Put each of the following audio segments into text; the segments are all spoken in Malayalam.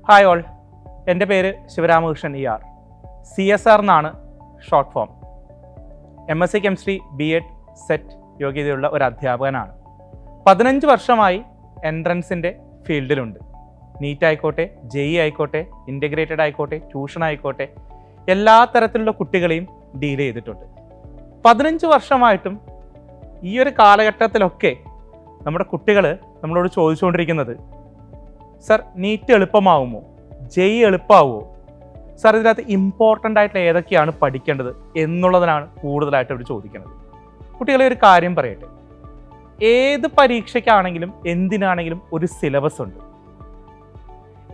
ഹായ് ഓൾ, എൻ്റെ പേര് ശിവരാമകൃഷ്ണൻ ER. CSR എന്നാണ് short form. MSc chemistry BEd set യോഗ്യതയുള്ള ഒരു അധ്യാപകനാണ്. 15 വർഷമായി എൻട്രൻസിൻ്റെ ഫീൽഡിലുണ്ട്. നീറ്റ് ആയിക്കോട്ടെ, JEE ആയിക്കോട്ടെ, ഇൻ്റഗ്രേറ്റഡ് ആയിക്കോട്ടെ, ട്യൂഷൻ ആയിക്കോട്ടെ, എല്ലാ തരത്തിലുള്ള കുട്ടികളെയും ഡീൽ ചെയ്തിട്ടുണ്ട്. 15 വർഷമായിട്ടും ഈ ഒരു കാലഘട്ടത്തിലൊക്കെ നമ്മുടെ കുട്ടികൾ നമ്മളോട് ചോദിച്ചുകൊണ്ടിരിക്കുന്നത്, സർ നീറ്റ് എളുപ്പമാവുമോ, JEE എളുപ്പമാവുമോ, സർ ഇതിനകത്ത് ഇമ്പോർട്ടൻ്റ് ആയിട്ടുള്ള ഏതൊക്കെയാണ് പഠിക്കേണ്ടത് എന്നുള്ളതിനാണ് കൂടുതലായിട്ട് അവർ ചോദിക്കുന്നത്. കുട്ടികളെ ഒരു കാര്യം പറയട്ടെ, ഏത് പരീക്ഷയ്ക്കാണെങ്കിലും എന്തിനാണെങ്കിലും ഒരു സിലബസ് ഉണ്ട്.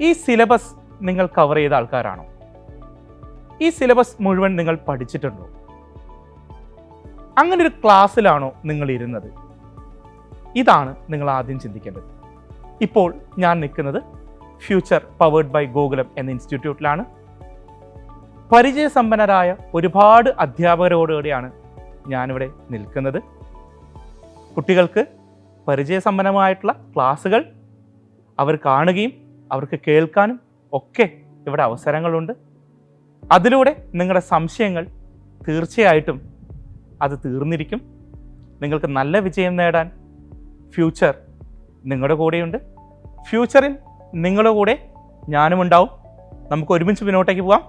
ഈ സിലബസ് നിങ്ങൾ കവർ ചെയ്ത ആൾക്കാരാണോ? ഈ സിലബസ് മുഴുവൻ നിങ്ങൾ പഠിച്ചിട്ടുണ്ടോ? അങ്ങനെ ഒരു ക്ലാസ്സിലാണോ നിങ്ങൾ ഇരുന്നത്? ഇതാണ് നിങ്ങൾ ആദ്യം ചിന്തിക്കേണ്ടത്. ഇപ്പോൾ ഞാൻ നിൽക്കുന്നത് ഫ്യൂച്ചർ പവേർഡ് ബൈ ഗോകുലം എന്ന ഇൻസ്റ്റിറ്റ്യൂട്ടിലാണ്. പരിചയസമ്പന്നരായ ഒരുപാട് അധ്യാപകരോടുകൂടിയാണ് ഞാനിവിടെ നിൽക്കുന്നത്. കുട്ടികൾക്ക് പരിചയസമ്പന്നമായിട്ടുള്ള ക്ലാസ്സുകൾ അവർ കാണുകയും അവർക്ക് കേൾക്കാനും ഒക്കെ ഇവിടെ അവസരങ്ങളുണ്ട്. അതിലൂടെ നിങ്ങളുടെ സംശയങ്ങൾ തീർച്ചയായിട്ടും അത് തീർന്നിരിക്കും. നിങ്ങൾക്ക് നല്ല വിജയം നേടാൻ ഫ്യൂച്ചർ നിങ്ങളുടെ കൂടെയുണ്ട്. ഫ്യൂച്ചറിൽ നിങ്ങളുടെ കൂടെ ഞാനും ഉണ്ടാവും. നമുക്ക് ഒരുമിച്ച് മുന്നോട്ടേക്ക് പോകാം.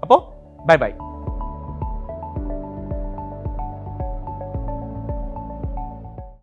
അപ്പോൾ ബൈ ബൈ.